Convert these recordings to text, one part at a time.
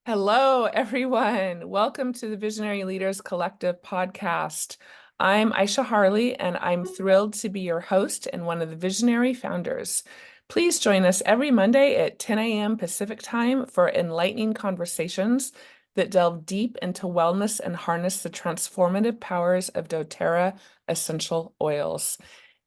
Hello, everyone. Welcome to the Visionary Leaders Collective podcast. I'm Aisha Harley, and I'm thrilled to be your host and one of the visionary founders. Please join us every Monday at 10 a.m. Pacific time for enlightening conversations that delve deep into wellness and harness the transformative powers of doTERRA essential oils.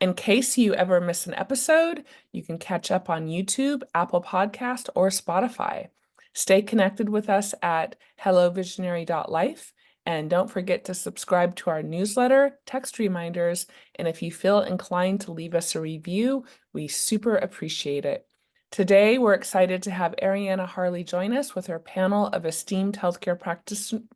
In case you ever miss an episode, you can catch up on YouTube, Apple Podcast, or Spotify. Stay connected with us at hellovisionary.life, and don't forget to subscribe to our newsletter, text reminders, and if you feel inclined to leave us a review, we super appreciate it. Today, we're excited to have Ariana Harley join us with her panel of esteemed healthcare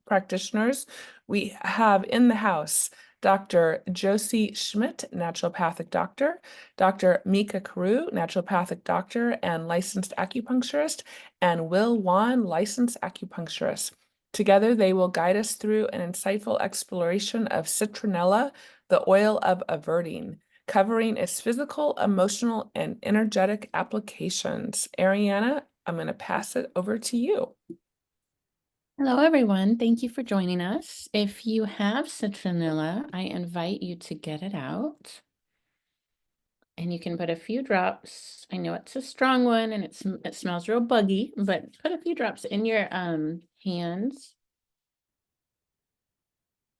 practitioners. We have in the house Dr. Josie Schmidt, naturopathic doctor, Dr. Mica Carew, naturopathic doctor and licensed acupuncturist, and Will Wan, licensed acupuncturist. Together, they will guide us through an insightful exploration of Citronella, the oil of Averting, covering its physical, emotional, and energetic applications. Ariana, I'm going to pass it over to you. Hello, everyone. Thank you for joining us. If you have citronella, I invite you to get it out. And you can put a few drops. I know it's a strong one and it smells real buggy, but put a few drops in your hands.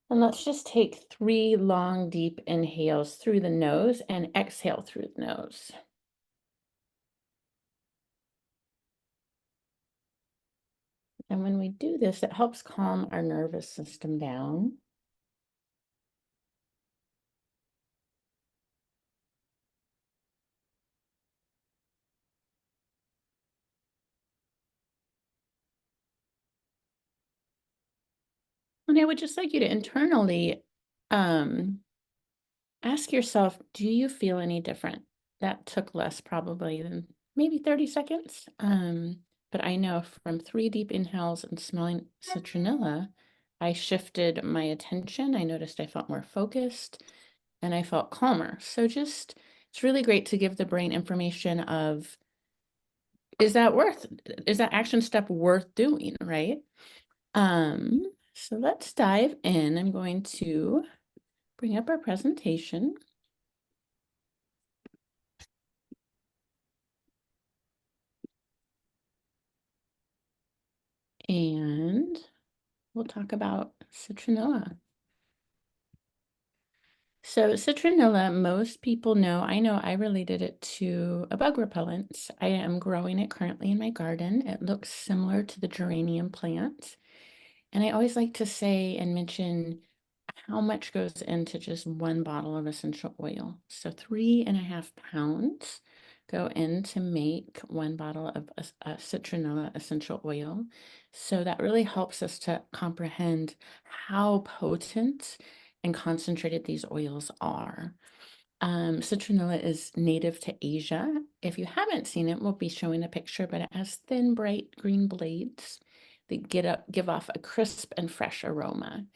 And let's just take 3 long, deep inhales through the nose and exhale through the nose. And when we do this, it helps calm our nervous system down. And I would just like you to internally ask yourself, do you feel any different? That took less probably than maybe 30 seconds. But I know from 3 deep inhales and smelling citronella, I shifted my attention. I noticed I felt more focused and I felt calmer. So it's really great to give the brain information of, is that action step worth doing, right? So let's dive in. I'm going to bring up our presentation. And we'll talk about citronella. So citronella, most people know, I know I related it to a bug repellent. I am growing it currently in my garden. It looks similar to the geranium plant. And I always like to say and mention how much goes into just 1 bottle of essential oil. So 3.5 pounds go in to make 1 bottle of citronella essential oil. So that really helps us to comprehend how potent and concentrated these oils are. Citronella is native to Asia. If you haven't seen it, we'll be showing a picture, but it has thin, bright green blades that give off a crisp and fresh aroma.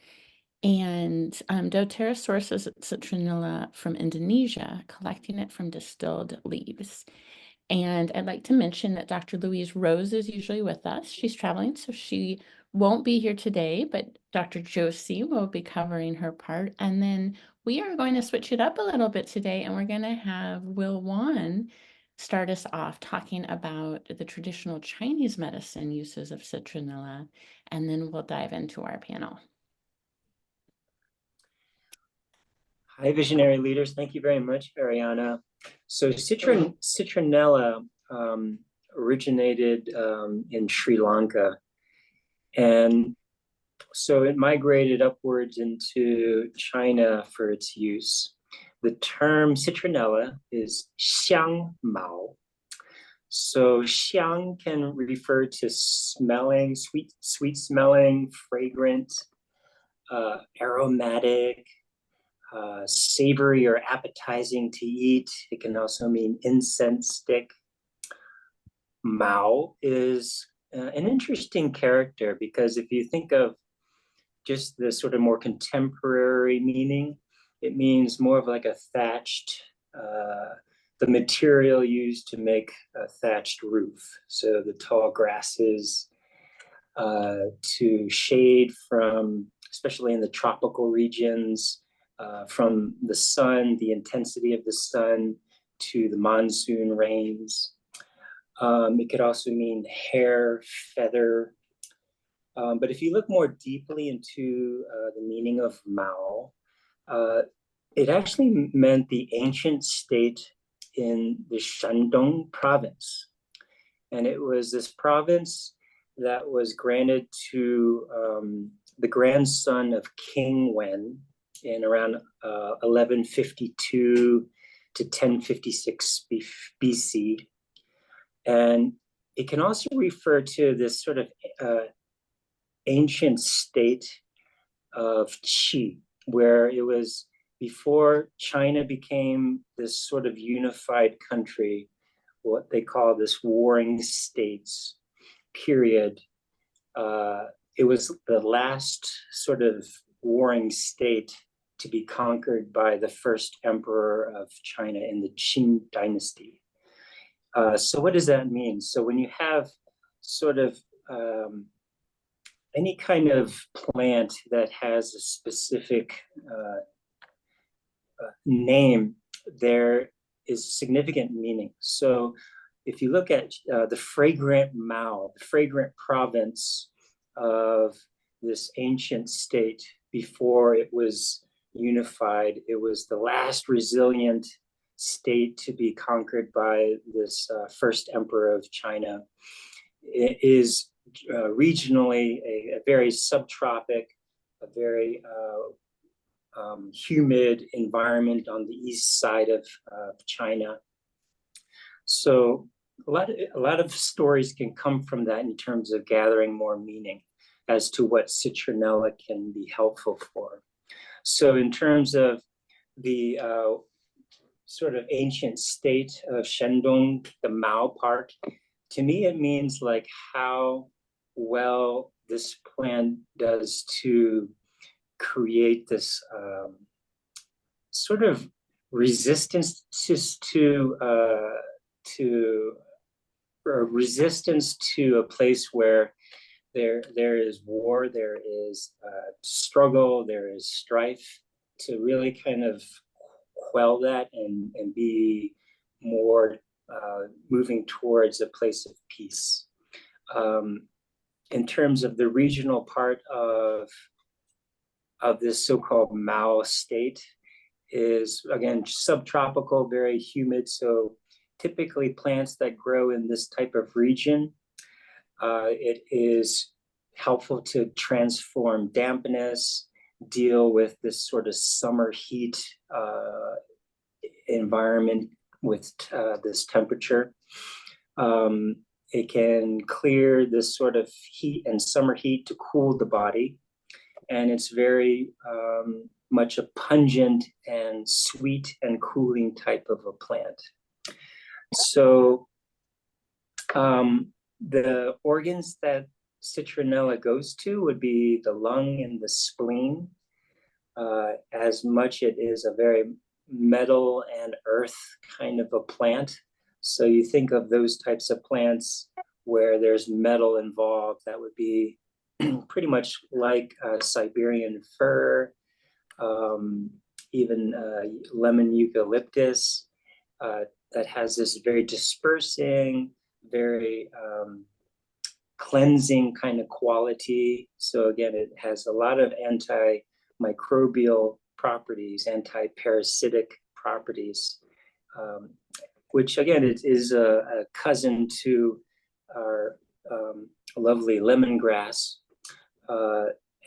And doTERRA sources citronella from Indonesia, collecting it from distilled leaves. And I'd like to mention that Dr. Louise Rose is usually with us. She's traveling, so she won't be here today, but Dr. Josie will be covering her part. And then we are going to switch it up a little bit today, and we're going to have Will Wan start us off talking about the traditional Chinese medicine uses of citronella, and then we'll dive into our panel. Hi, visionary leaders. Thank you very much, Ariana. So citronella originated in Sri Lanka. And so it migrated upwards into China for its use. The term citronella is xiang mao. So xiang can refer to smelling, sweet smelling, fragrant, aromatic, savory or appetizing to eat. It can also mean incense stick. Mao is an interesting character because if you think of just the sort of more contemporary meaning, it means more of like a thatched, the material used to make a thatched roof. So the tall grasses, to shade from, especially in the tropical regions, from the sun, the intensity of the sun, to the monsoon rains. It could also mean hair, feather. But if you look more deeply into the meaning of Mao, it actually meant the ancient state in the Shandong province. And it was this province that was granted to the grandson of King Wen in around 1152 to 1056 BC. And it can also refer to this sort of ancient state of Qi, where it was before China became this sort of unified country, what they call this warring states period. It was the last sort of warring state to be conquered by the first emperor of China in the Qing dynasty. So what does that mean? So when you have sort of any kind of plant that has a specific name, there is significant meaning. So if you look at the fragrant Mao, the fragrant province of this ancient state before it was unified, it was the last resilient state to be conquered by this first emperor of China. It is regionally a very subtropic, a very humid environment on the east side of China. So a lot of stories can come from that in terms of gathering more meaning as to what citronella can be helpful for. So in terms of the sort of ancient state of Shandong, the Mao part, to me it means like how well this plant does to create this sort of resistance resistance to a place where there is war, there is struggle, there is strife, to really kind of quell that and be more moving towards a place of peace. In terms of the regional part of this so-called Mao state, is again subtropical, very humid. So typically plants that grow in this type of region, it is helpful to transform dampness, deal with this sort of summer heat environment with this temperature. It can clear this sort of heat and summer heat to cool the body. And it's very much a pungent and sweet and cooling type of a plant. So the organs that citronella goes to would be the lung and the spleen, as much it is a very metal and earth kind of a plant. So you think of those types of plants where there's metal involved, that would be pretty much like Siberian fir, even lemon eucalyptus, that has this very dispersing, very cleansing kind of quality. So again, it has a lot of antimicrobial properties, anti-parasitic properties, which again is a cousin to our lovely lemongrass,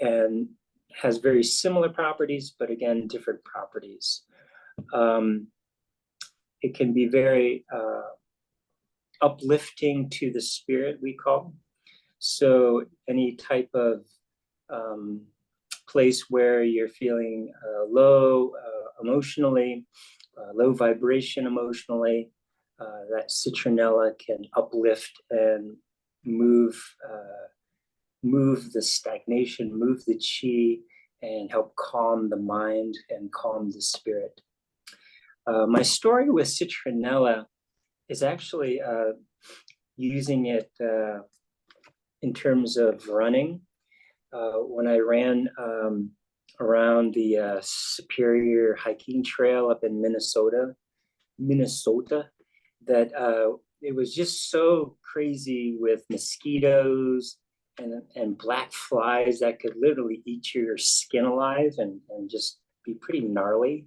and has very similar properties, but again, different properties. It can be very uplifting to the spirit, we call. So any type of place where you're feeling low emotionally, low vibration emotionally, that citronella can uplift and move the stagnation, move the qi, and help calm the mind and calm the spirit. My story with citronella is actually using it in terms of running. When I ran around the Superior hiking trail up in Minnesota, that it was just so crazy with mosquitoes and black flies that could literally eat your skin alive and just be pretty gnarly.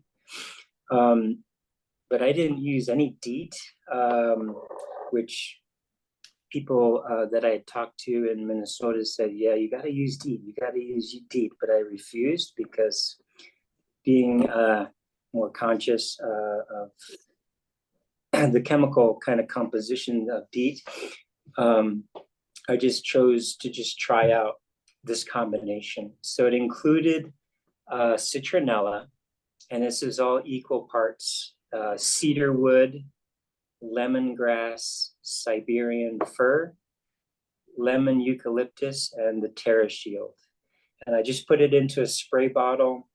But I didn't use any DEET, which people that I had talked to in Minnesota said, yeah, you got to use DEET, you got to use DEET. But I refused because being more conscious of the chemical kind of composition of DEET, I just chose to just try out this combination. So it included citronella, and this is all equal parts cedar wood, lemongrass, Siberian fir, lemon eucalyptus, and the Terra Shield. And I just put it into a spray bottle.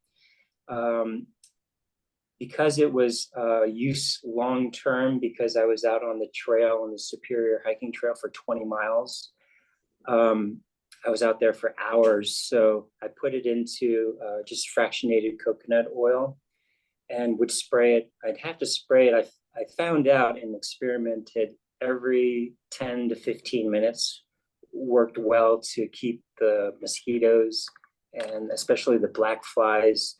Because it was use long-term, because I was out on the trail, on the Superior hiking trail for 20 miles. I was out there for hours. So I put it into just fractionated coconut oil and would spray it. I'd have to spray it. I found out and experimented every 10 to 15 minutes worked well to keep the mosquitoes and especially the black flies.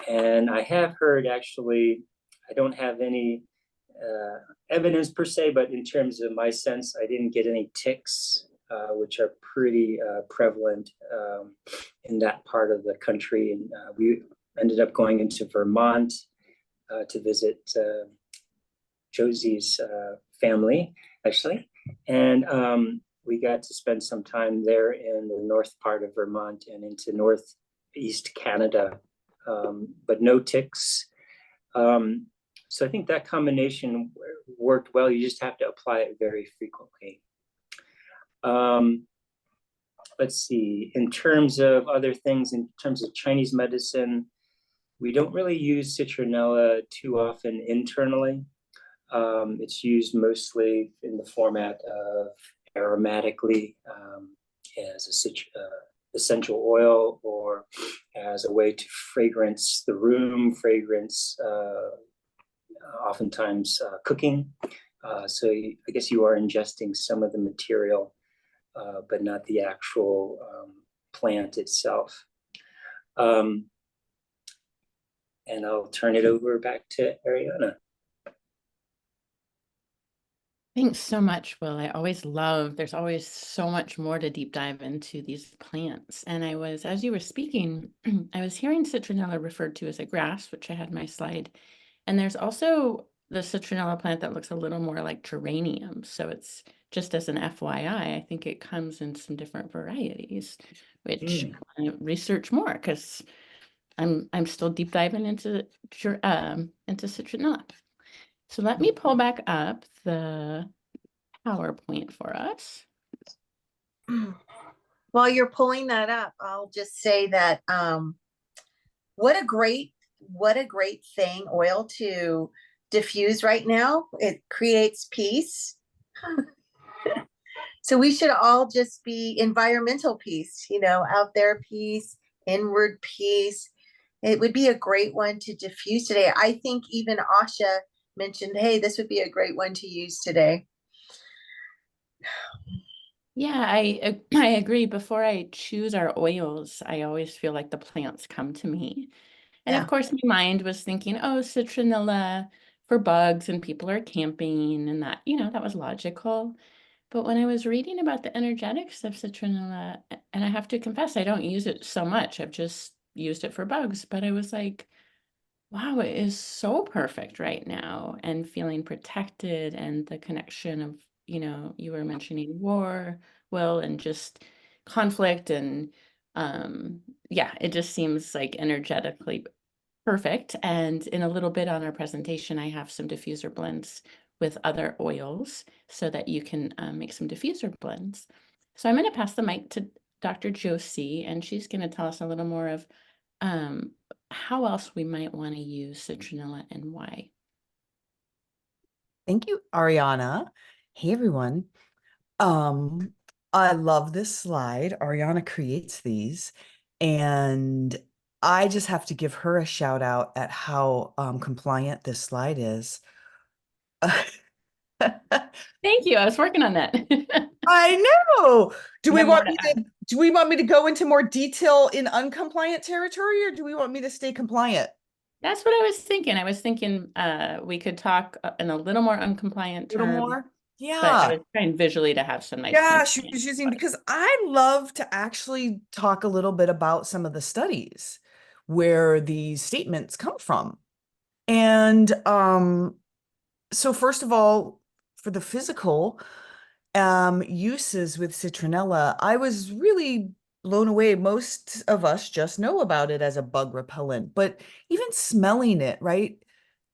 And I have heard, actually, I don't have any evidence per se, but in terms of my sense, I didn't get any ticks, which are pretty prevalent in that part of the country. And we ended up going into Vermont to visit Josie's family, actually. And we got to spend some time there in the north part of Vermont and into northeast Canada. But no ticks. So I think that combination worked well. You just have to apply it very frequently. Let's see, in terms of other things, in terms of Chinese medicine, we don't really use citronella too often internally. It's used mostly in the format of aromatically as a essential oil, or as a way to fragrance the room, oftentimes cooking. So I guess you are ingesting some of the material, but not the actual plant itself. And I'll turn it over back to Ariana. Thanks so much, Will. I always love, there's always so much more to deep dive into these plants. And I was, as you were speaking, I was hearing citronella referred to as a grass, which I had my slide. And there's also the citronella plant that looks a little more like geranium. So it's just as an FYI, I think it comes in some different varieties, which I want to research more because I'm still deep diving into citronella. So let me pull back up the PowerPoint for us. While you're pulling that up, I'll just say that what a great thing oil to diffuse right now. It creates peace. So we should all just be environmental peace, out there peace, inward peace. It would be a great one to diffuse today. I think even Asha mentioned, hey, this would be a great one to use today. Yeah, I agree. Before I choose our oils, I always feel like the plants come to me. And of course, my mind was thinking, oh, citronella for bugs and people are camping, and that, that was logical. But when I was reading about the energetics of citronella, and I have to confess, I don't use it so much. I've just used it for bugs, but I was like, wow, it is so perfect right now, and feeling protected, and the connection of, you were mentioning war, Will, and just conflict, and yeah, it just seems like energetically perfect. And in a little bit on our presentation, I have some diffuser blends with other oils so that you can make some diffuser blends. So I'm going to pass the mic to Dr. Josie, and she's going to tell us a little more of how else we might want to use citronella and why. Thank you, Ariana. Hey, everyone. I love this slide. Ariana creates these, and I just have to give her a shout out at how compliant this slide is. Thank you. I was working on that. I know. Do I we have more want to me add. do we want me to go into more detail in uncompliant territory, or do we want me to stay compliant? That's what I was thinking. I was thinking we could talk in a little more uncompliant A little terms, more? but I Yeah. was trying visually to have some nice Yeah, she compliant. was using because I love to actually talk a little bit about some of the studies where these statements come from. And so first of all, for the physical uses with citronella, I was really blown away. Most of us just know about it as a bug repellent, but even smelling it, right?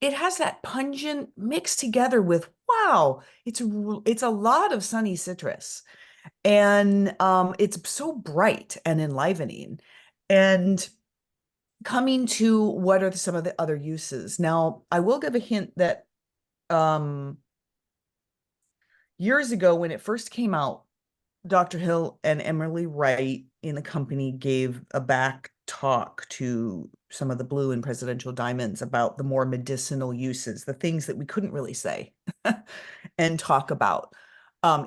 It has that pungent mixed together with, wow, it's a lot of sunny citrus. And it's so bright and enlivening. And coming to what are some of the other uses. Now, I will give a hint that um, years ago when it first came out, Dr. Hill and Emily Wright in the company gave a back talk to some of the blue and presidential diamonds about the more medicinal uses, the things that we couldn't really say and talk about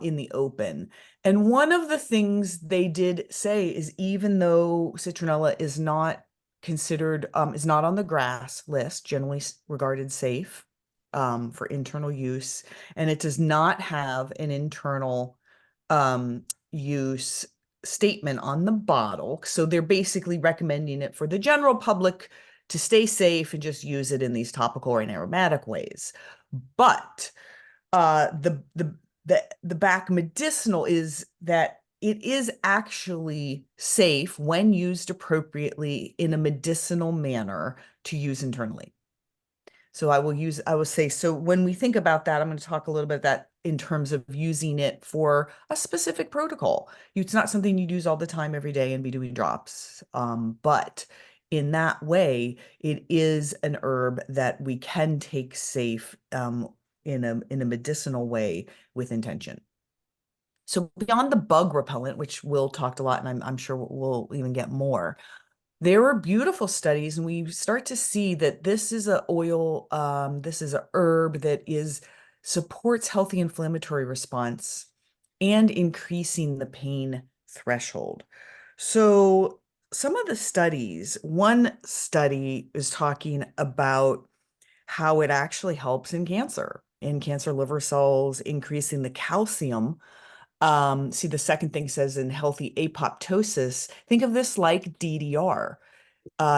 in the open. And one of the things they did say is even though citronella is not considered, is not on the GRAS list, generally regarded safe for internal use, and it does not have an internal use statement on the bottle. So they're basically recommending it for the general public to stay safe and just use it in these topical and aromatic ways. But the back medicinal is that it is actually safe when used appropriately in a medicinal manner to use internally. So I will say, so when we think about that, I'm going to talk a little bit that in terms of using it for a specific protocol. It's not something you'd use all the time every day and be doing drops. But in that way, it is an herb that we can take safe in a medicinal way with intention. So beyond the bug repellent, which Will talked a lot, and I'm sure we'll even get more, there were beautiful studies, and we start to see that this is a oil, this is a herb that supports healthy inflammatory response and increasing the pain threshold. So some of the studies, one study is talking about how it actually helps in cancer liver cells, increasing the calcium. See, the second thing says in healthy apoptosis, think of this like DDR.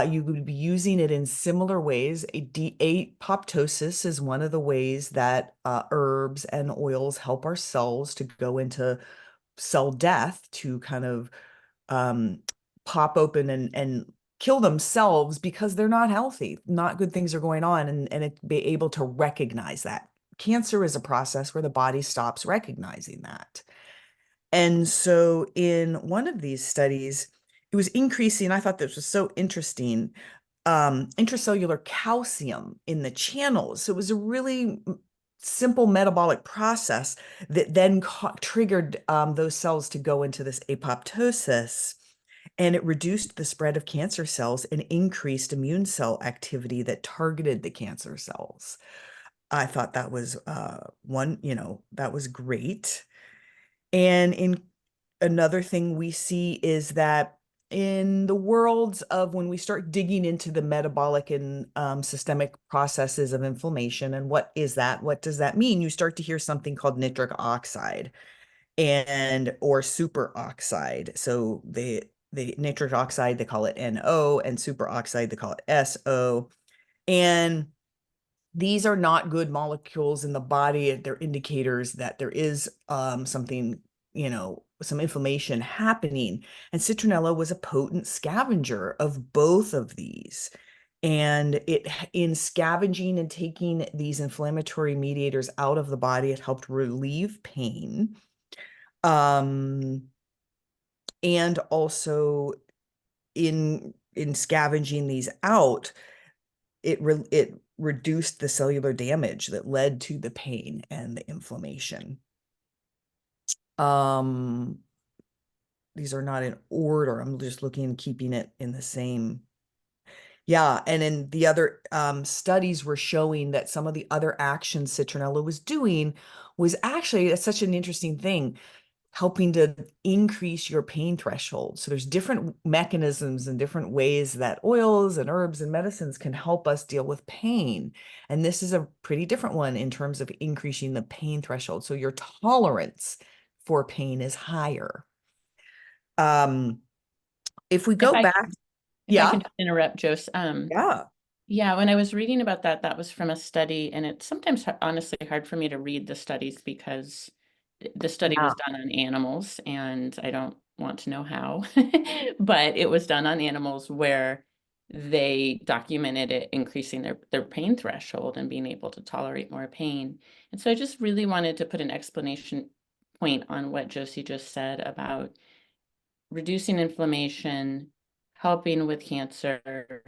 You would be using it in similar ways. Apoptosis is one of the ways that herbs and oils help our cells to go into cell death, to kind of pop open and kill themselves because they're not healthy. Not good things are going on, and it be able to recognize that. Cancer is a process where the body stops recognizing that. And so in one of these studies, it was increasing, I thought this was so interesting, intracellular calcium in the channels. So it was a really simple metabolic process that then triggered those cells to go into this apoptosis. And it reduced the spread of cancer cells and increased immune cell activity that targeted the cancer cells. I thought that was that was great. And in another thing we see is that in the worlds of when we start digging into the metabolic and systemic processes of inflammation, and what is that? What does that mean? You start to hear something called nitric oxide or superoxide. So the nitric oxide, they call it NO, and superoxide, they call it SO. And these are not good molecules in the body. They're indicators that there is something, some inflammation happening. And citronella was a potent scavenger of both of these. And in scavenging and taking these inflammatory mediators out of the body, it helped relieve pain. And also in scavenging these out, it reduced the cellular damage that led to the pain and the inflammation. these are not in order. I'm just looking, keeping it in the same. Yeah, and in the other studies were showing that some of the other actions citronella was doing was actually, that's such an interesting thing, helping to increase your pain threshold. So there's different mechanisms and different ways that oils and herbs and medicines can help us deal with pain. And this is a pretty different one in terms of increasing the pain threshold. So your tolerance for pain is higher. If we go back, if I yeah, can just interrupt, Jose. yeah. Yeah, when I was reading about that, that was from a study, and it's sometimes honestly hard for me to read the studies because the study was done on animals, and I don't want to know how, but it was done on animals where they documented it increasing their pain threshold and being able to tolerate more pain. And so I just really wanted to put an explanation point on what Josie just said about reducing inflammation, helping with cancer,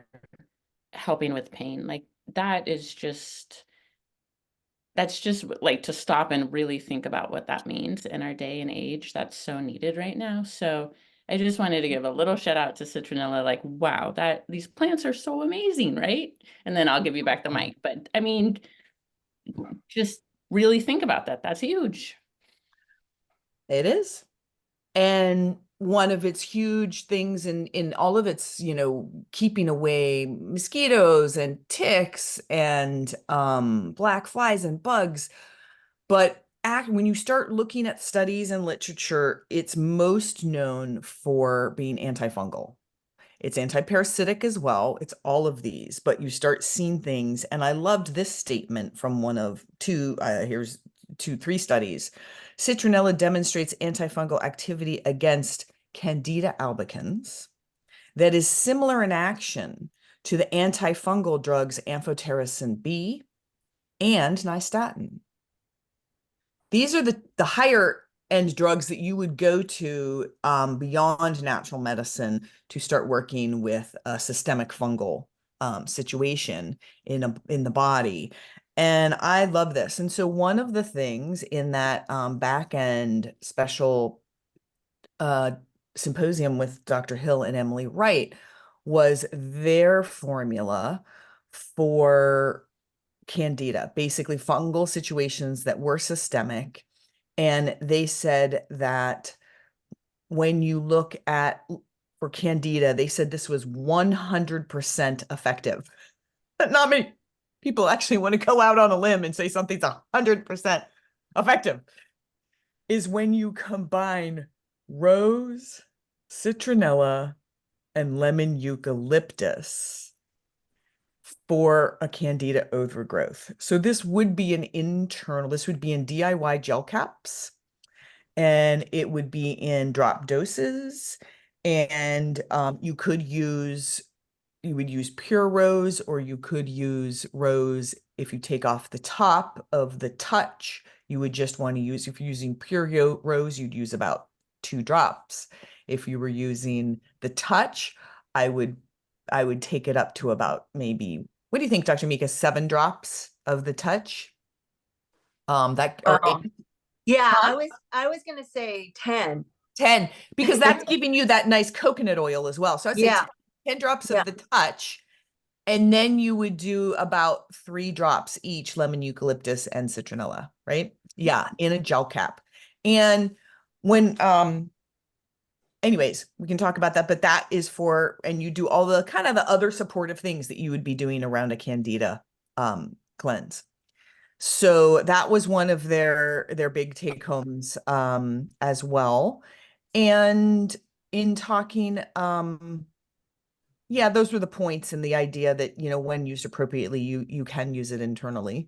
helping with pain. Like that is just, that's just like to stop and really think about what that means in our day and age. That's so needed right now. So I just wanted to give a little shout out to Citronella, like, wow, that these plants are so amazing, right? And then I'll give you back the mic. But I mean, just really think about that. That's huge. It is. And one of its huge things in all of its, you know, keeping away mosquitoes and ticks and black flies and bugs. But when you start looking at studies and literature, it's most known for being antifungal. It's antiparasitic as well. It's all of these, but you start seeing things. And I loved this statement from one of two, here's 3 studies. Citronella demonstrates antifungal activity against Candida albicans that is similar in action to the antifungal drugs amphotericin B and nystatin. These are the higher end drugs that you would go to beyond natural medicine to start working with a systemic fungal situation in the body. And I love this. And so one of the things in that back end special symposium with Dr. Hill and Emily Wright was their formula for Candida, basically fungal situations that were systemic. And they said that when you look at for Candida, they said this was 100% effective. But not many people actually want to go out on a limb and say something's 100% effective. Is when you combine rose, citronella, and lemon eucalyptus for a Candida overgrowth. So this would be this would be in DIY gel caps, and it would be in drop doses. And you would use pure rose, or you could use rose. If you take off the top of the touch, you would just want to use, if you're using pure rose, you'd use about 2 drops. If you were using the touch, I would take it up to about maybe, what do you think, Dr. Mica, 7 drops of the touch? That or 8. Yeah, Huh? I was gonna say 10. 10, because that's giving you that nice coconut oil as well. So I'd say Yeah. 10 drops of the touch. And then you would do about 3 drops each, lemon, eucalyptus, and citronella, right? Yeah, in a gel cap. And when, anyways, we can talk about that, but that is for, and you do all the kind of the other supportive things that you would be doing around a Candida cleanse. So that was one of their big take homes as well. And in talking, yeah, those were the points, and the idea that, you know, when used appropriately, you can use it internally.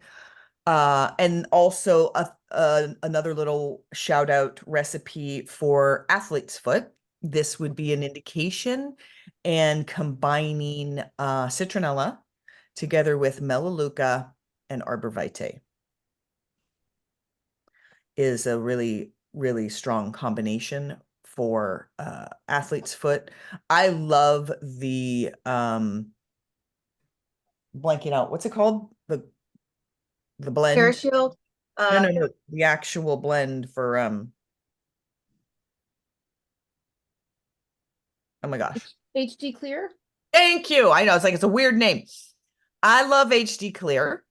And also another little shout out recipe for athlete's foot. This would be an indication, and combining citronella together with melaleuca and arbor vitae is a really, really strong combination for athlete's foot. I love the blanking out, what's it called? The blend? Parashield. No. The actual blend for Oh my gosh. HD Clear? Thank you. I know, it's like, it's a weird name. I love HD Clear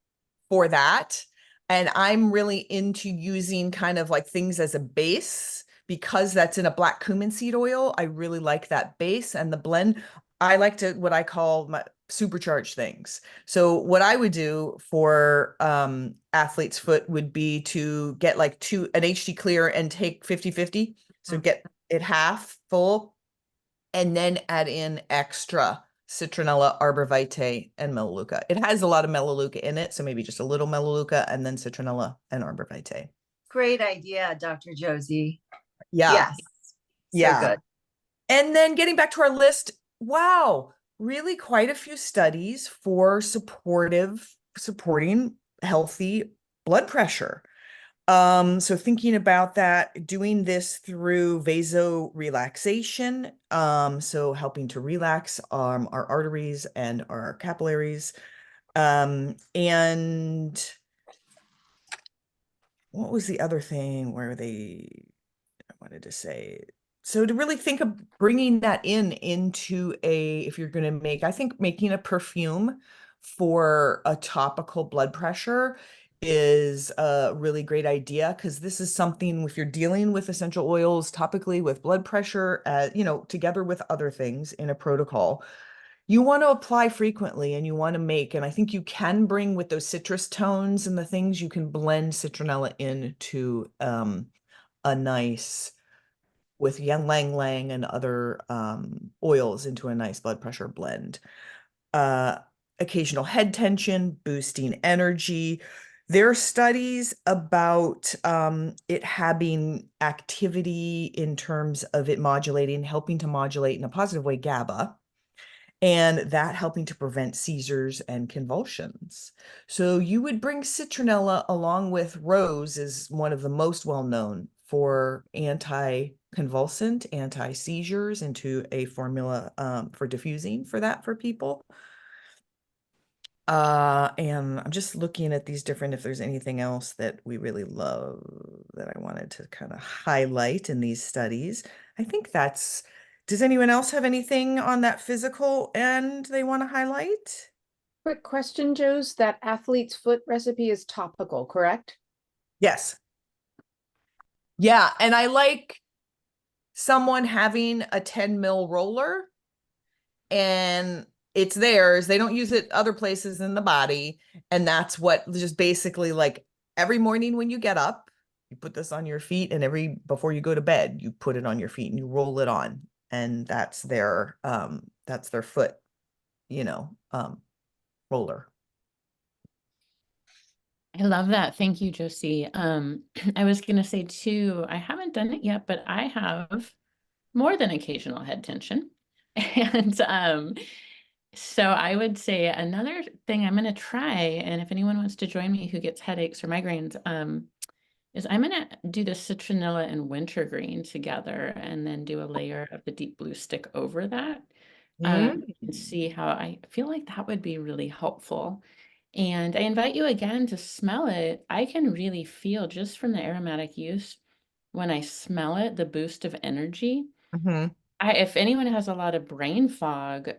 for that. And I'm really into using kind of like things as a base because that's in a black cumin seed oil. I really like that base and the blend. I like to, what I call my supercharged things. So what I would do for athlete's foot would be to get like an HD Clear and take 50-50. So get it half full and then add in extra Citronella, Arbor Vitae, and Melaleuca. It has a lot of Melaleuca in it, so maybe just a little Melaleuca and then Citronella and Arbor Vitae. Great idea, Dr. Josie. Yeah. Yes. Yeah. So good. And then getting back to our list, wow, really quite a few studies for supporting healthy blood pressure. So thinking about that, doing this through vasorelaxation, so helping to relax our arteries and our capillaries. And what was the other thing where I wanted to say? So to really think of bringing that into if you're going to I think making a perfume for a topical blood pressure is a really great idea, because this is something, if you're dealing with essential oils topically with blood pressure, together with other things in a protocol, you want to apply frequently and you want to and I think you can bring with those citrus tones and the things, you can blend citronella into a nice, with ylang ylang and other oils, into a nice blood pressure blend. Occasional head tension, boosting energy. There are studies about it having activity in terms of it helping to modulate in a positive way GABA, and that helping to prevent seizures and convulsions. So you would bring citronella along with rose, is one of the most well-known for anti-convulsant, anti-seizures, into a formula for diffusing for people. And I'm just looking at these different, if there's anything else that we really love that I wanted to kind of highlight in these studies. I think does anyone else have anything on that physical end they want to highlight? Quick question, Joe's, that athlete's foot recipe is topical, correct? Yes. Yeah, and I like someone having a 10 ml roller, and it's theirs. They don't use it other places in the body. And that's what, just basically, like, every morning when you get up, you put this on your feet, and before you go to bed, you put it on your feet and you roll it on. And that's their foot, roller. I love that. Thank you, Josie. I was going to say too, I haven't done it yet, but I have more than occasional head tension. And so I would say another thing I'm going to try, and if anyone wants to join me who gets headaches or migraines, is I'm going to do the citronella and wintergreen together, and then do a layer of the deep blue stick over that. And see how I feel like that would be really helpful. And I invite you again to smell it. I can really feel, just from the aromatic use, when I smell it, the boost of energy. If anyone has a lot of brain fog,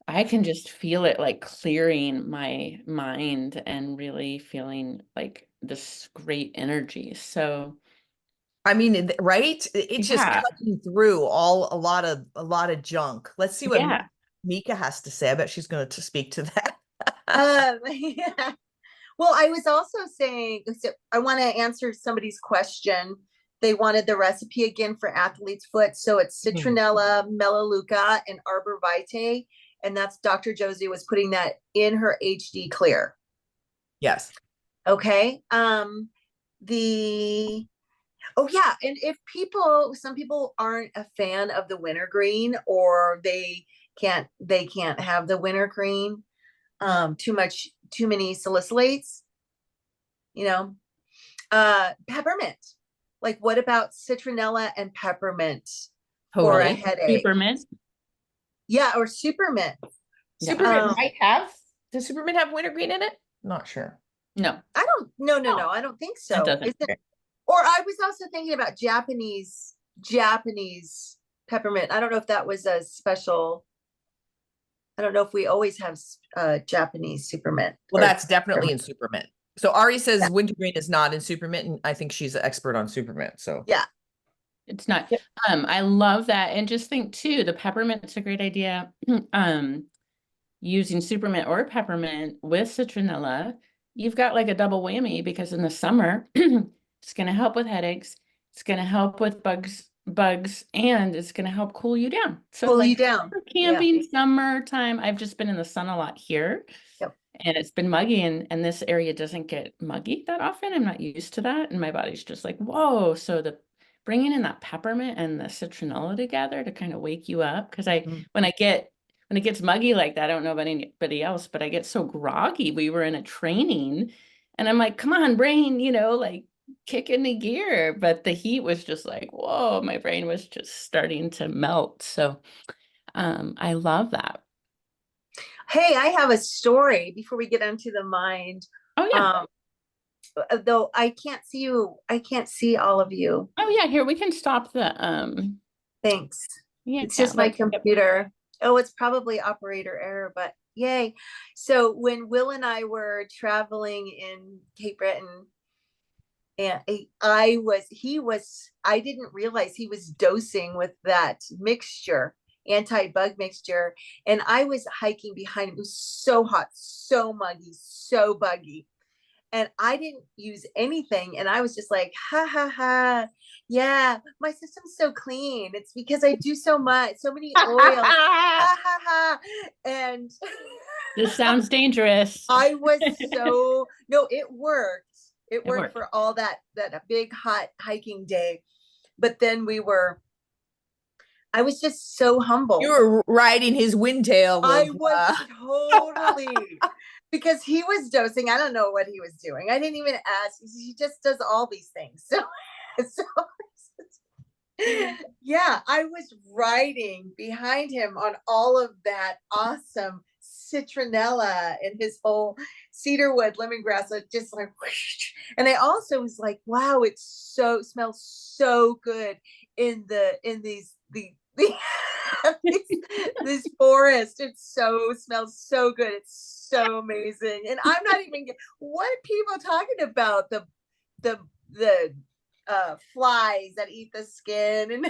I can just feel it like clearing my mind and really feeling like this great energy. So I mean, right? It's just cutting through a lot of junk. Let's see what Mica has to say. I bet she's going to speak to that. Yeah. Well, I was also saying, so I want to answer somebody's question. They wanted the recipe again for athlete's foot. So it's citronella, melaleuca, and arbor vitae. And that's Dr. Josie was putting that in her HD Clear. Yes. Okay. Oh yeah. And if some people aren't a fan of the wintergreen, or they can't have the wintergreen, too many salicylates, peppermint. Like, what about citronella and peppermint for a headache? Supermint. Yeah, or supermint. Supermint might have. Does supermint have wintergreen in it? Not sure. No. I don't. No. I don't think so. It doesn't. Or I was also thinking about Japanese peppermint. I don't know if that was a special. I don't know if we always have Japanese supermint. Well, or that's definitely in peppermint. Supermint. So Ari says Yeah. wintergreen is not in Supermint, and I think she's an expert on Supermint. So Yeah. It's not. Yep. I love that. And just think too, the peppermint's a great idea. Using Supermint or peppermint with citronella, you've got like a double whammy because in the summer, it's going to help with headaches. It's going to help with bugs, and it's going to help cool you down. So Cool you like down. for Yeah. camping, summertime, I've just been in the sun a lot here. Yep. And it's been muggy, and this area doesn't get muggy that often. I'm not used to that. And my body's just like, whoa. So the bringing in that peppermint and the citronella together to kind of wake you up. Because when it gets muggy like that, I don't know about anybody else, but I get so groggy. We were in a training and I'm like, come on, brain, like kick into gear. But the heat was just like, whoa, my brain was just starting to melt. So I love that. Hey, I have a story before we get into the mind. Oh, yeah. Though I can't see you. I can't see all of you. Oh, yeah. Here, we can stop the, Thanks. yeah, It's just my let's- computer. Oh, it's probably operator error, but yay. So when Will and I were traveling in Cape Breton, and I didn't realize he was dosing with that mixture, anti-bug mixture. And I was hiking behind him. It was so hot, so muggy, so buggy. And I didn't use anything. And I was just like, ha, ha, ha. Yeah, my system's so clean. It's because I do so many oils. Ha, ha, ha. And This sounds dangerous. I was no, it worked. It worked worked. for all that big hot hiking day. But then I was just so humble. you were riding his windtail. I was totally, because he was dosing. I don't know what he was doing. I didn't even ask. He just does all these things. So yeah, I was riding behind him on all of that awesome citronella and his whole cedarwood lemongrass. Just like, whoosh. And I also was like, wow, it smells so good in these this forest. It smells so good. It's so amazing. And I'm not even what are people talking about, the flies that eat the skin. And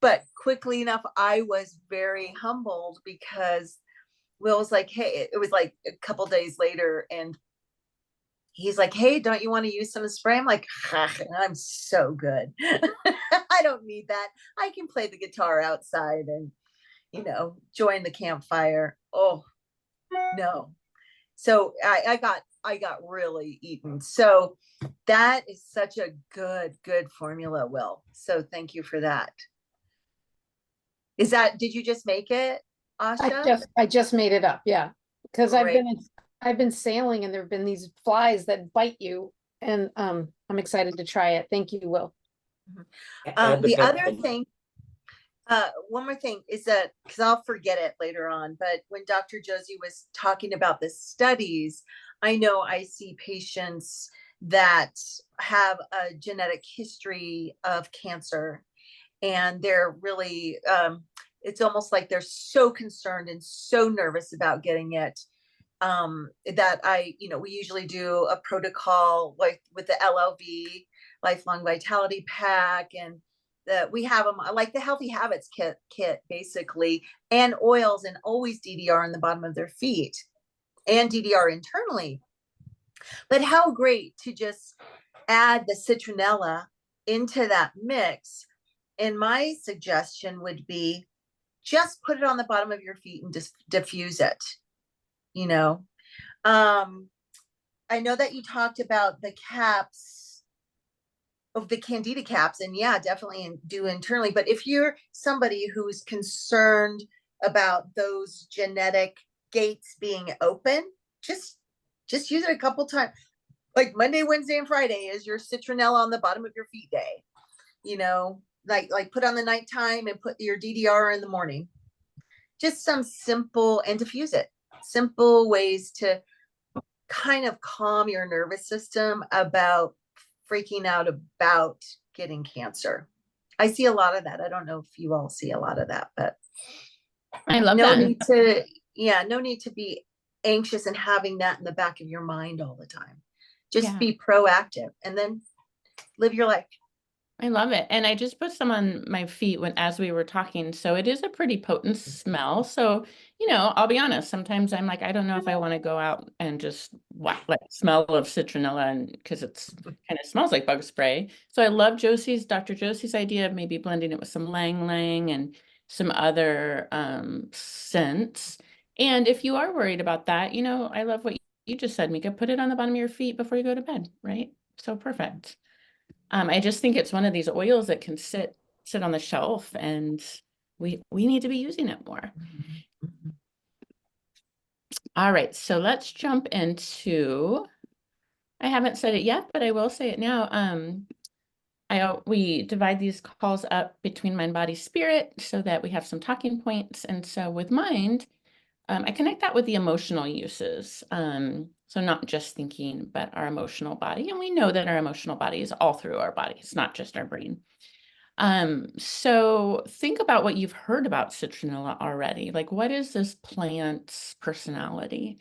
but quickly enough, I was very humbled because Will was like, hey, it was like a couple days later, and he's like, hey, don't you want to use some spray? I'm like, I'm so good. I don't need that. I can play the guitar outside and, join the campfire. Oh, no. So I got really eaten. So that is such a good formula, Will. So thank you for that. Did you just make it, Asha? I just made it up, yeah. Because Great. I've been sailing and there have been these flies that bite you, and I'm excited to try it. Thank you, Will. The other thing, one more thing is that, because I'll forget it later on, but when Dr. Josie was talking about the studies, I know I see patients that have a genetic history of cancer, and they're really, it's almost like they're so concerned and so nervous about getting it, that we usually do a protocol like with the LLV, Lifelong Vitality Pack, and we have them like the Healthy Habits kit basically, and oils, and always DDR in the bottom of their feet and DDR internally. But how great to just add the citronella into that mix. And my suggestion would be just put it on the bottom of your feet and just diffuse it. I know that you talked about the caps of the Candida caps, and yeah, definitely do internally. But if you're somebody who's concerned about those genetic gates being open, just use it a couple times. Like Monday, Wednesday, and Friday is your citronella on the bottom of your feet day. Like put on the nighttime and put your DDR in the morning. Just some simple, and diffuse it. Simple ways to kind of calm your nervous system about freaking out about getting cancer. I see a lot of that. I don't know if you all see a lot of that, but I love no that. need to, yeah, no need to be anxious and having that in the back of your mind all the time. Just Yeah. be proactive and then live your life. I love it. And I just put some on my feet as we were talking. So it is a pretty potent smell. So, I'll be honest, sometimes I'm like, I don't know if I want to go out and just smell of citronella, and because it's kind of smells like bug spray. So I love Dr. Josie's idea of maybe blending it with some Lang Lang and some other scents. And if you are worried about that, I love what you just said, Mica, put it on the bottom of your feet before you go to bed, right? So perfect. I just think it's one of these oils that can sit on the shelf, and we need to be using it more. All right, so let's jump into, I haven't said it yet, but I will say it now. We divide these calls up between mind, body, spirit so that we have some talking points. And so with mind, I connect that with the emotional uses. So not just thinking, but our emotional body. And we know that our emotional body is all through our body. It's not just our brain. So think about what you've heard about citronella already. Like, what is this plant's personality?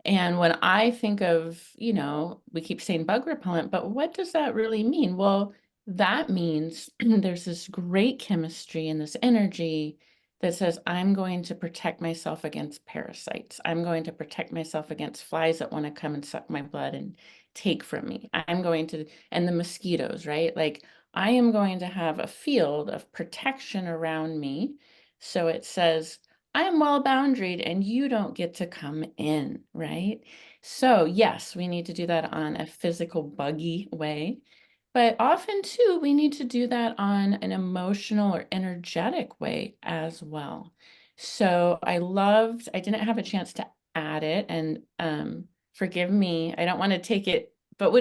And when I think of, we keep saying bug repellent, but what does that really mean? Well, that means there's this great chemistry and this energy that says, I'm going to protect myself against parasites. I'm going to protect myself against flies that want to come and suck my blood and take from me. And the mosquitoes, right? Like, I am going to have a field of protection around me. So it says, I am well boundaried and you don't get to come in, right? So yes, we need to do that on a physical buggy way, but often too, we need to do that on an emotional or energetic way as well. So I didn't have a chance to add it, and forgive me, I don't want to take it, but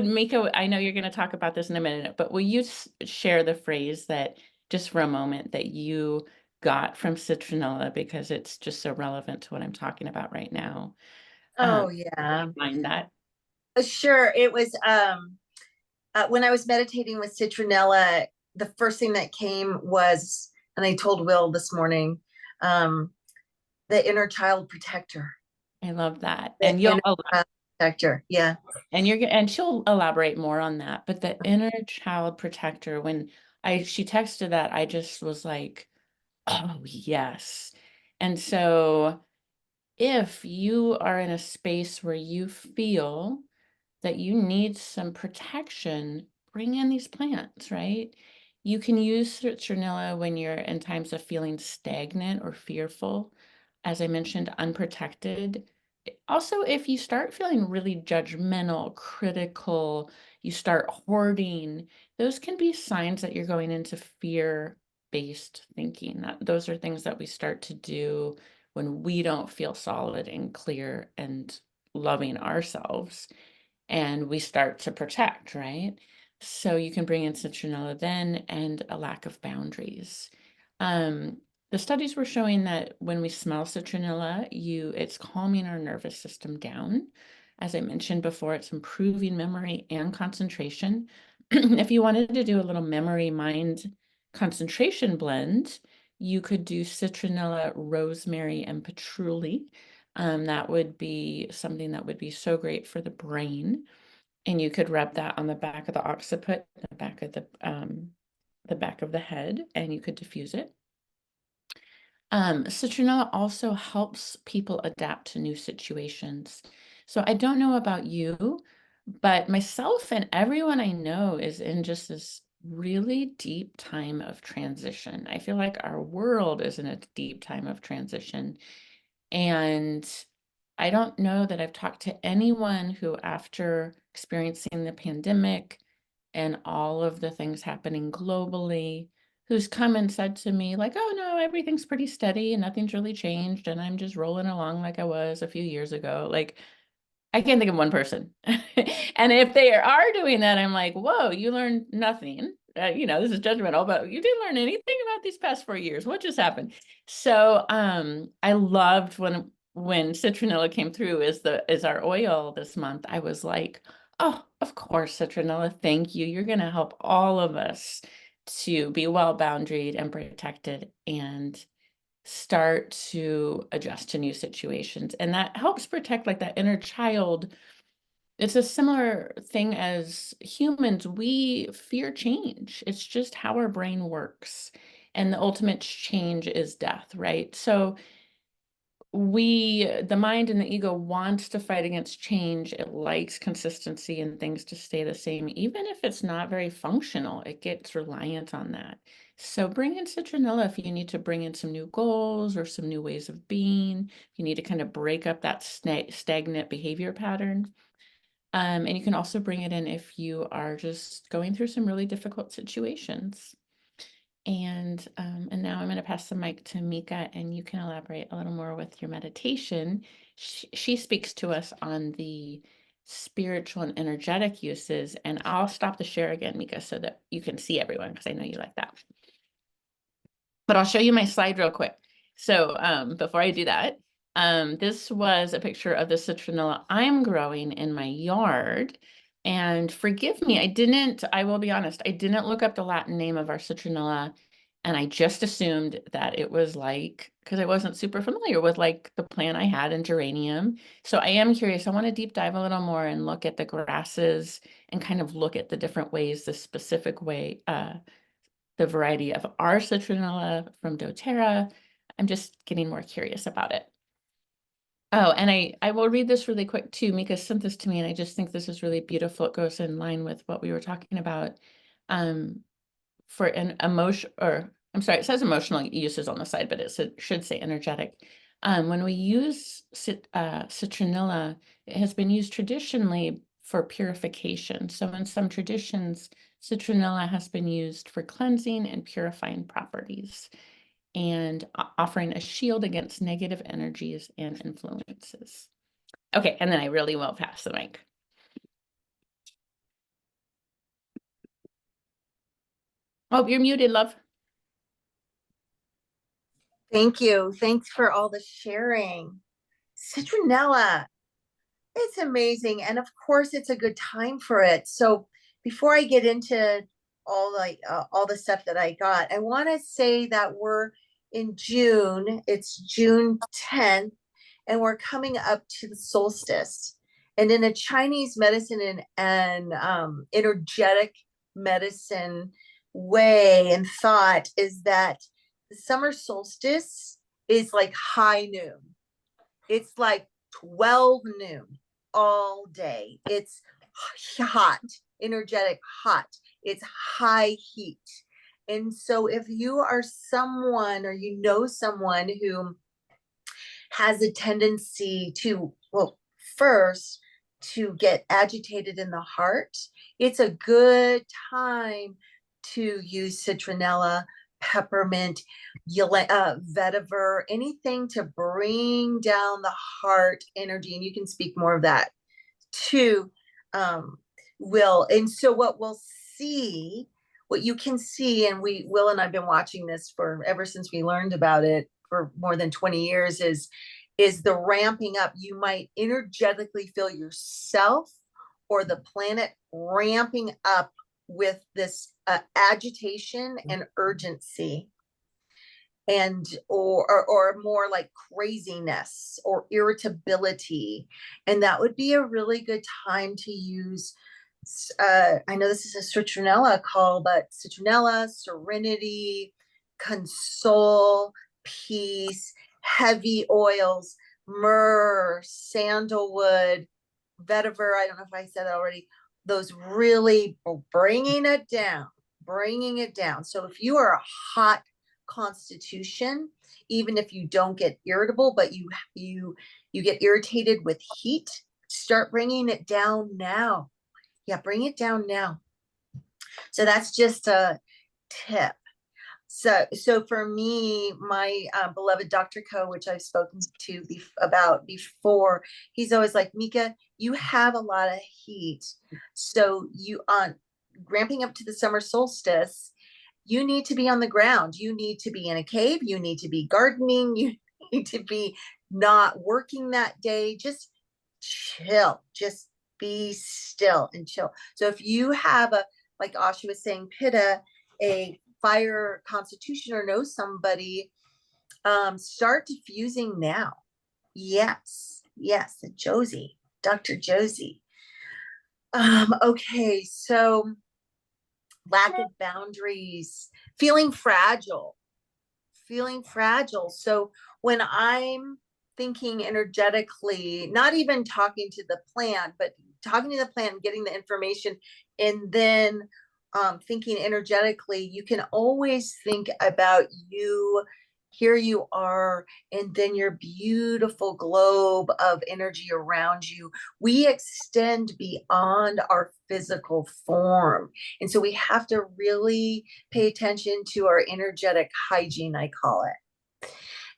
I know you're going to talk about this in a minute, but will you share the phrase that just for a moment that you got from citronella, because it's just so relevant to what I'm talking about right now? Oh yeah. Mind that. Sure. It was when I was meditating with citronella, the first thing that came was, and I told Will this morning, the inner child protector. I love that. The And you'll inner child protector. Yeah. and she'll elaborate more on that. But the inner child protector, when she texted that, I just was like, oh yes. And so if you are in a space where you feel that you need some protection, bring in these plants, right? You can use citronella when you're in times of feeling stagnant or fearful, as I mentioned, unprotected. Also, if you start feeling really judgmental, critical, you start hoarding, those can be signs that you're going into fear-based thinking. Those are things that we start to do when we don't feel solid and clear and loving ourselves, and we start to protect, right? So you can bring in citronella then, and a lack of boundaries. The studies were showing that when we smell citronella, it's calming our nervous system down. As I mentioned before, it's improving memory and concentration. If you wanted to do a little memory mind concentration blend, you could do citronella, rosemary, and patchouli. That would be something that would be so great for the brain. And you could rub that on the back of the occiput, the back of the head, and you could diffuse it. Citronella also helps people adapt to new situations. So I don't know about you, but myself and everyone I know is in just this really deep time of transition. I feel like our world is in a deep time of transition. And I don't know that I've talked to anyone who, after experiencing the pandemic and all of the things happening globally, who's come and said to me, like, oh no, everything's pretty steady and nothing's really changed, and I'm just rolling along like I was a few years ago. Like, I can't think of one person. And if they are doing that, I'm like, whoa, you learned nothing. This is judgmental, but you didn't learn anything about these past 4 years. What just happened? So I loved when citronella came through as our oil this month. I was like, oh, of course, citronella, thank you. You're going to help all of us to be well boundaried and protected and start to adjust to new situations. And that helps protect like that inner child. It's a similar thing as humans. We fear change. It's just how our brain works. And the ultimate change is death, right? So the mind and the ego wants to fight against change. It likes consistency and things to stay the same, even if it's not very functional. It gets reliant on that. So bring in Citronella if you need to bring in some new goals or some new ways of being. You need to kind of break up that stagnant behavior pattern. And you can also bring it in if you are just going through some really difficult situations. And now I'm going to pass the mic to Mica, and you can elaborate a little more with your meditation. She speaks to us on the spiritual and energetic uses, and I'll stop the share again, Mica, so that you can see everyone, because I know you like that. But I'll show you my slide real quick. So before I do that, this was a picture of the citronella I'm growing in my yard. And forgive me, I will be honest, I didn't look up the Latin name of our citronella. And I just assumed that it was because I wasn't super familiar with like the plant I had in geranium. So I am curious. I want to deep dive a little more and look at the grasses and kind of look at the different ways, the specific way, the variety of our citronella from doTERRA. I'm just getting more curious about it. Oh, and I will read this really quick too. Mica sent this to me, and I just think this is really beautiful. It goes in line with what we were talking about. For an emotion, or I'm sorry, it says emotional uses on the side, but it should say energetic. When we use citronella, it has been used traditionally for purification. So in some traditions, citronella has been used for cleansing and purifying properties and offering a shield against negative energies and influences. Okay, and then I really will pass the mic. Oh, you're muted, love. Thank you. Thanks for all the sharing. Citronella, it's amazing. And of course, it's a good time for it. So before I get into all the stuff that I got, I want to say that we're in June. It's June 10th, and we're coming up to the solstice. And in a Chinese medicine and energetic medicine way and thought is that the summer solstice is like high noon. It's like 12 noon all day. It's hot, energetic, hot. It's high heat. And so if you are someone or you know someone who has a tendency to, well, first to get agitated in the heart, it's a good time to use citronella, peppermint, vetiver, anything to bring down the heart energy. And you can speak more of that too, Will. And so what we'll see, what you can see, and Will and I've been watching this for ever since we learned about it for more than 20 years, is the ramping up. You might energetically feel yourself or the planet ramping up with this agitation and urgency, and or more like craziness or irritability. And that would be a really good time to use I know this is a citronella call, but citronella, serenity, console, peace, heavy oils, myrrh, sandalwood, vetiver, I don't know if I said that already, those really bringing it down. So if you are a hot constitution, even if you don't get irritable, but you get irritated with heat, start bringing it down now. Yeah, bring it down now. So that's just a tip. So for me, my beloved Dr. Ko, which I've spoken to about before, he's always like, Mica, you have a lot of heat. So you on ramping up to the summer solstice, you need to be on the ground. You need to be in a cave. You need to be gardening. You need to be not working that day. Just chill. Just be still and chill. So if you have like Asha was saying, pitta, a fire constitution or know somebody, start diffusing now. Yes, Josie, Dr. Josie. Okay, so lack of boundaries, feeling fragile. So when I'm thinking energetically, not even talking to the plant, but talking to the plant and getting the information, and then thinking energetically, you can always think about you. Here you are, and then your beautiful globe of energy around you. We extend beyond our physical form. And so we have to really pay attention to our energetic hygiene, I call it.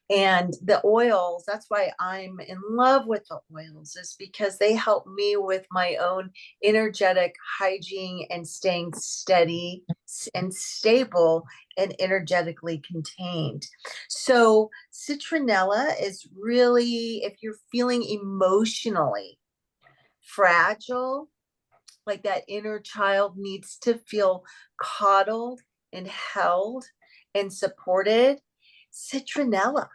And the oils, that's why I'm in love with the oils, is because they help me with my own energetic hygiene and staying steady and stable and energetically contained. So citronella is really, if you're feeling emotionally fragile, like that inner child needs to feel coddled and held and supported, citronella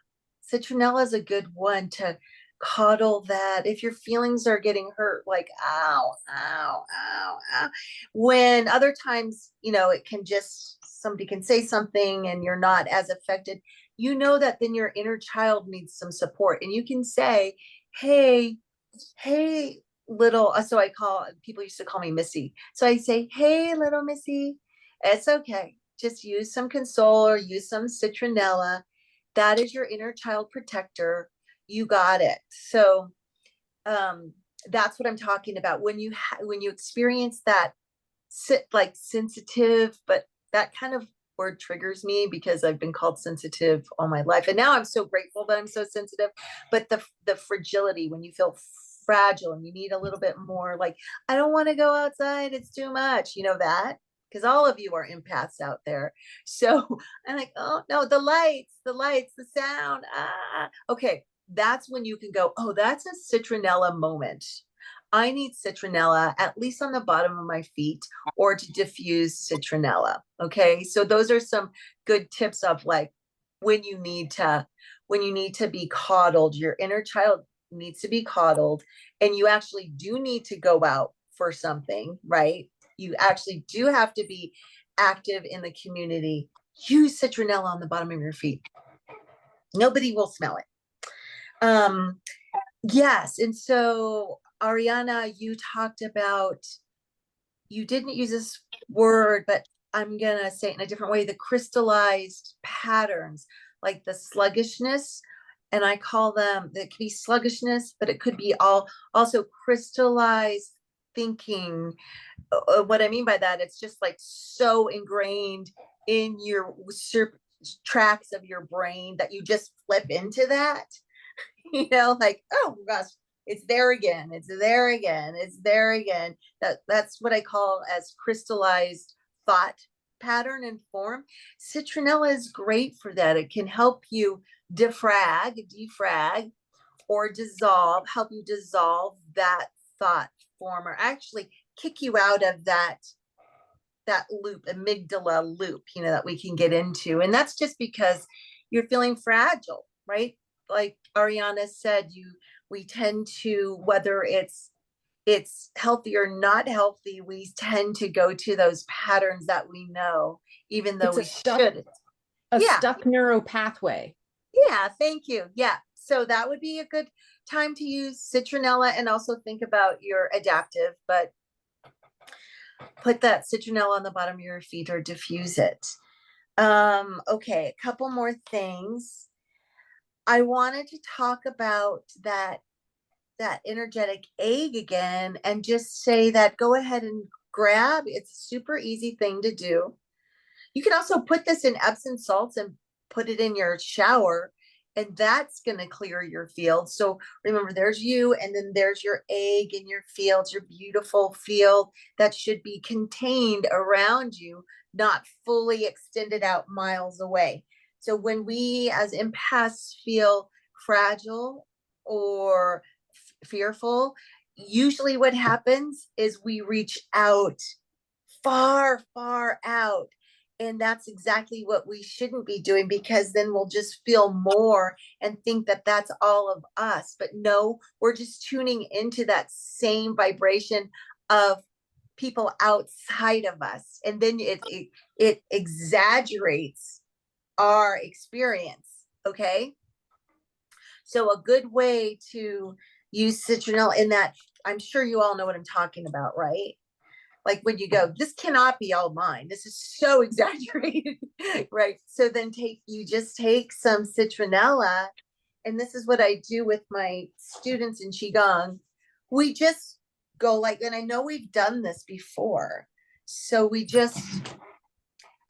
is a good one to coddle that. If your feelings are getting hurt, like ow, when other times, it can just, somebody can say something and you're not as affected, that then your inner child needs some support, and you can say, hey, little, so people used to call me Missy. So I say, hey, little Missy, it's okay. Just use some console or use some citronella. That is your inner child protector. You got it. So that's what I'm talking about. When you experience that like sensitive, but that kind of word triggers me because I've been called sensitive all my life. And now I'm so grateful that I'm so sensitive. But the fragility, when you feel fragile and you need a little bit more, like, I don't want to go outside, it's too much, that, because all of you are empaths out there. So I'm like, oh no, the lights, the sound. Okay, that's when you can go, oh, that's a citronella moment. I need citronella at least on the bottom of my feet, or to diffuse citronella. Okay, so those are some good tips of like when you need to be coddled. Your inner child needs to be coddled, and you actually do need to go out for something, right? You actually do have to be active in the community. Use citronella on the bottom of your feet. Nobody will smell it. Yes, and so Ariana, you talked about, you didn't use this word, but I'm gonna say it in a different way, the crystallized patterns, like the sluggishness. And I call them, it could be sluggishness, but it could be also crystallized thinking. What I mean by that, it's just like so ingrained in your tracks of your brain that you just flip into that. Like, oh gosh, it's there again. That's what I call as crystallized thought pattern and form. Citronella is great for that. It can help you defrag, or help you dissolve that thought form, or actually kick you out of that loop, amygdala loop, that we can get into. And that's just because you're feeling fragile, right? Like Ariana said, we tend to, whether it's healthy or not healthy, we tend to go to those patterns that we know, even though we shouldn't. Stuck neural pathway. Yeah, thank you. Yeah. So that would be a good time to use citronella, and also think about your adaptive, but put that citronella on the bottom of your feet or diffuse it. Okay, a couple more things. I wanted to talk about that energetic egg again, and just say that go ahead and grab. It's a super easy thing to do. You can also put this in Epsom salts and put it in your shower, and that's going to clear your field. So remember, there's you, and then there's your egg in your fields, your beautiful field that should be contained around you, not fully extended out miles away. So when we as empaths feel fragile or fearful, usually what happens is we reach out far out, And that's exactly what we shouldn't be doing, because then we'll just feel more and think that that's all of us. But no, we're just tuning into that same vibration of people outside of us. And then it exaggerates our experience. Okay. So a good way to use citronella in that, I'm sure you all know what I'm talking about, right? Like when you go, this cannot be all mine. This is so exaggerated, right? So then you just take some citronella, and this is what I do with my students in Qigong. We just go like, and I know we've done this before. So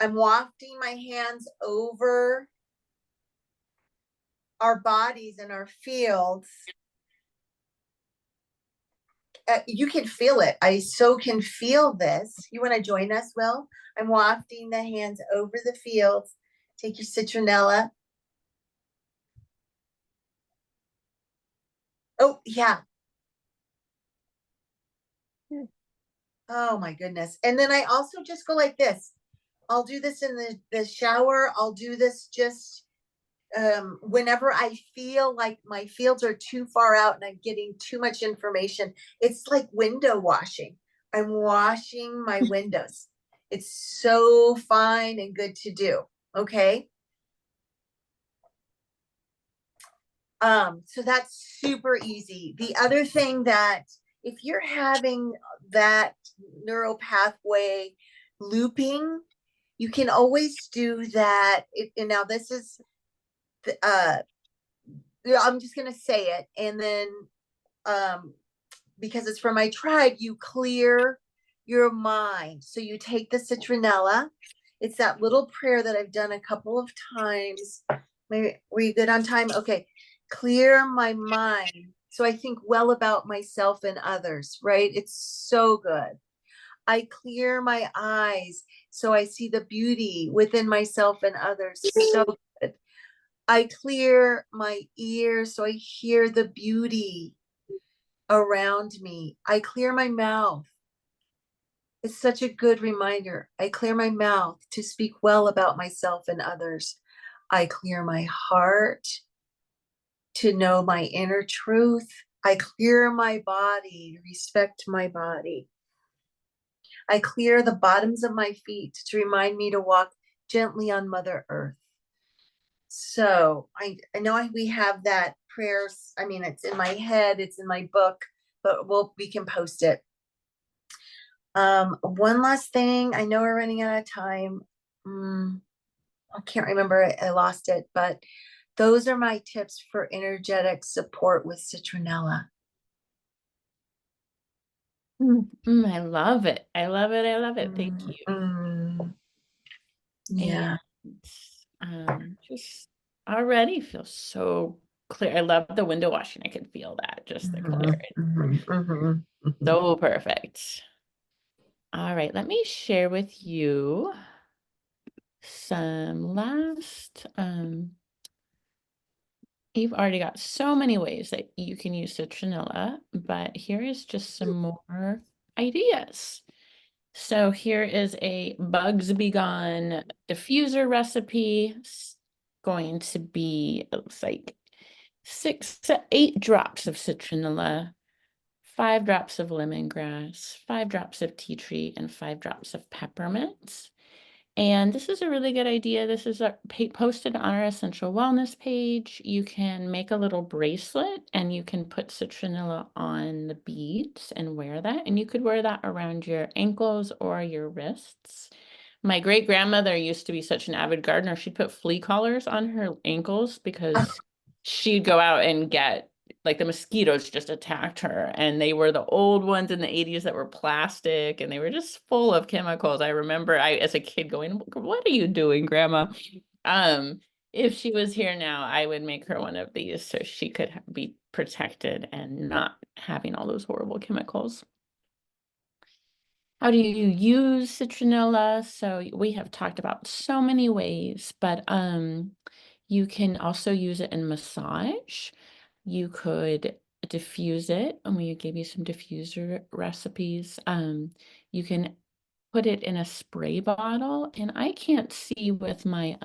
I'm wafting my hands over our bodies and our fields. You can feel it. I so can feel this. You want to join us, Will? I'm wafting the hands over the fields. Take your citronella. Oh, yeah. Oh, my goodness. And then I also just go like this. I'll do this in the shower. I'll do this just whenever I feel like my fields are too far out and I'm getting too much information. It's like window washing. I'm washing my windows. It's so fine and good to do. Okay. So that's super easy. The other thing that if you're having that neural pathway looping, you can always do that. And now this is I'm just gonna say it, and then because it's from my tribe, you clear your mind. So you take the citronella. It's that little prayer that I've done a couple of times. Were you good on time? Okay. Clear my mind so I think well about myself and others, right? It's so good. I clear my eyes so I see the beauty within myself and others. So good. I clear my ears so I hear the beauty around me. I clear my mouth. It's such a good reminder. I clear my mouth to speak well about myself and others. I clear my heart to know my inner truth. I clear my body, respect my body. I clear the bottoms of my feet to remind me to walk gently on Mother Earth. So I know we have that prayers. I mean, it's in my head, it's in my book, but we can post it. One last thing. I know we're running out of time. I can't remember. I lost it, but those are my tips for energetic support with citronella. I love it. I love it. I love it. Thank you. Yeah. And, just already feels so clear. I love the window washing. I can feel that, just the clarity. So perfect. All right, let me share with you some last, you've already got so many ways that you can use citronella, but here is just some more ideas. So here is a Bugs Be Gone diffuser recipe. It's going to be, it looks like 6 to 8 drops of citronella, 5 drops of lemongrass, 5 drops of tea tree, and 5 drops of peppermint. And this is a really good idea. This is posted on our Essential Wellness page. You can make a little bracelet and you can put citronella on the beads and wear that. And you could wear that around your ankles or your wrists. My great grandmother used to be such an avid gardener. She'd put flea collars on her ankles because she'd go out and get, like, the mosquitoes just attacked her, and they were the old ones in the 80s that were plastic, and they were just full of chemicals. I remember as a kid going, what are you doing, Grandma? If she was here now, I would make her one of these so she could be protected and not having all those horrible chemicals. How do you use citronella? So we have talked about so many ways, but you can also use it in massage. You could diffuse it, and we gave you some diffuser recipes. You can put it in a spray bottle, and I can't see with my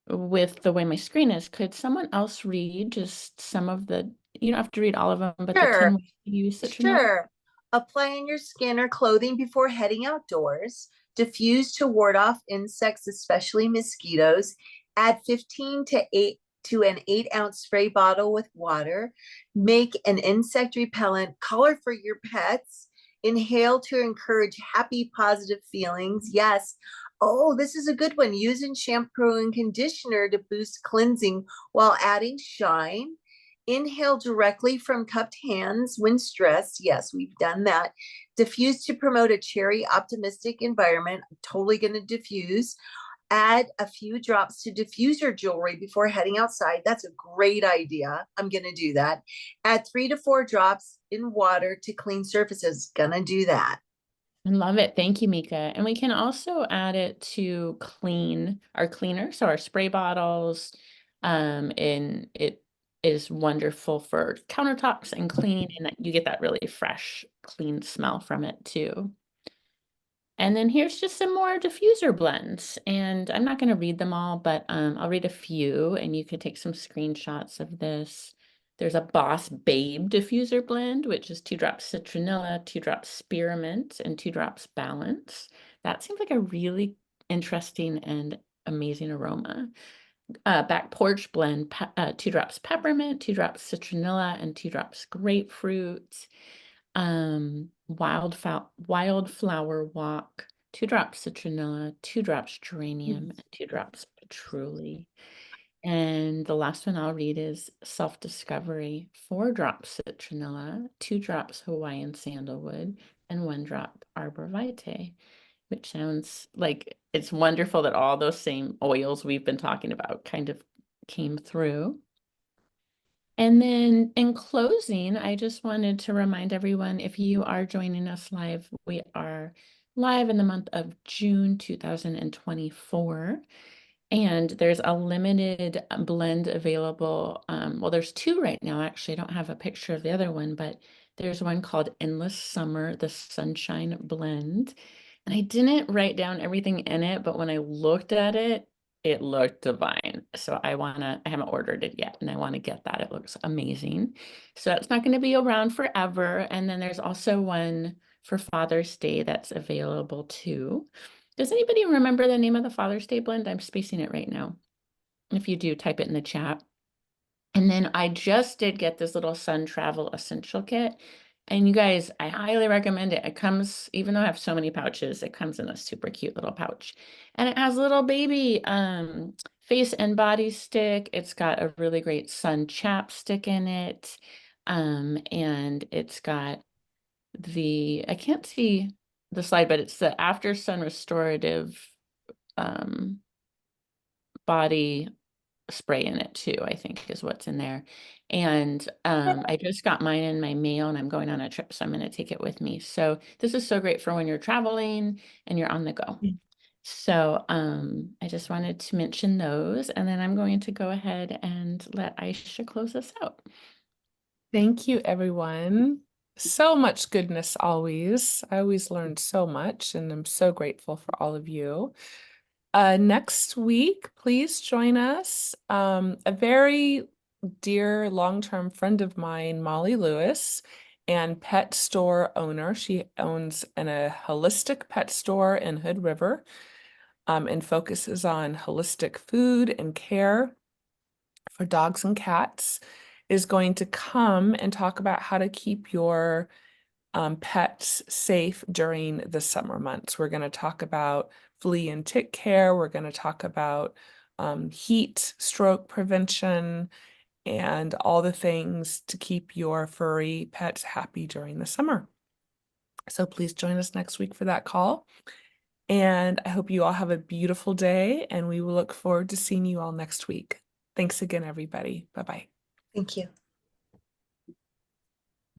with the way my screen is. Could someone else read just some of the, you don't have to read all of them, but the 10 Sure. ways to use citronella? Sure. Apply on your skin or clothing before heading outdoors. Diffuse to ward off insects, especially mosquitoes. Add 15 to an 8-ounce spray bottle with water. Make an insect repellent color for your pets. Inhale to encourage happy, positive feelings. Yes. Oh, this is a good one. Use in shampoo and conditioner to boost cleansing while adding shine. Inhale directly from cupped hands when stressed. Yes, we've done that. Diffuse to promote a cherry optimistic environment. I'm totally going to diffuse. Add a few drops to diffuser jewelry before heading outside. That's a great idea. I'm going to do that. Add 3 to 4 drops in water to clean surfaces. Gonna do that. I love it. Thank you, Mica. And we can also add it to clean our cleaner, so our spray bottles. And it is wonderful for countertops and cleaning, and you get that really fresh, clean smell from it too. And then here's just some more diffuser blends, and I'm not going to read them all, but I'll read a few, and you can take some screenshots of this. There's a Boss Babe diffuser blend, which is 2 drops citronella, 2 drops spearmint, and 2 drops balance. That seems like a really interesting and amazing aroma. Back Porch blend, 2 drops peppermint, 2 drops citronella, and 2 drops grapefruit. Wildflower Walk, 2 drops citronella, 2 drops geranium, and 2 drops patchouli. And the last one I'll read is Self Discovery, 4 drops citronella, 2 drops Hawaiian sandalwood, and 1 drop arbor vitae, which sounds like it's wonderful that all those same oils we've been talking about kind of came through. And then in closing, I just wanted to remind everyone, if you are joining us live, we are live in the month of June 2024. And there's a limited blend available. Well, there's 2 right now, actually. I don't have a picture of the other one, but there's one called Endless Summer, the Sunshine Blend. And I didn't write down everything in it, but when I looked at it, it looked divine. So I haven't ordered it yet, and I want to get that. It looks amazing. So that's not going to be around forever. And then there's also one for Father's Day that's available too. Does anybody remember the name of the Father's Day blend? I'm spacing it right now. If you do, type it in the chat. And then I just did get this little Sun Travel Essential Kit. And you guys, I highly recommend it. It comes, even though I have so many pouches, it comes in a super cute little pouch. And it has a little baby face and body stick. It's got a really great sun chapstick in it. And it's got I can't see the slide, but it's the After Sun Restorative body spray in it too, I think is what's in there. And I just got mine in my mail, and I'm going on a trip, so I'm going to take it with me. So this is so great for when you're traveling and you're on the go. So I just wanted to mention those, and then I'm going to go ahead and let Aisha close us out. Thank you, everyone. So much goodness always. I always learn so much, and I'm so grateful for all of you. Next week, please join us. A very dear long-term friend of mine, Molly Lewis, and pet store owner. She owns a holistic pet store in Hood River, and focuses on holistic food and care for dogs and cats, is going to come and talk about how to keep your pets safe during the summer months. We're going to talk about flea and tick care. We're going to talk about heat stroke prevention and all the things to keep your furry pets happy during the summer. So please join us next week for that call. And I hope you all have a beautiful day, and we will look forward to seeing you all next week. Thanks again, everybody. Bye-bye. Thank you.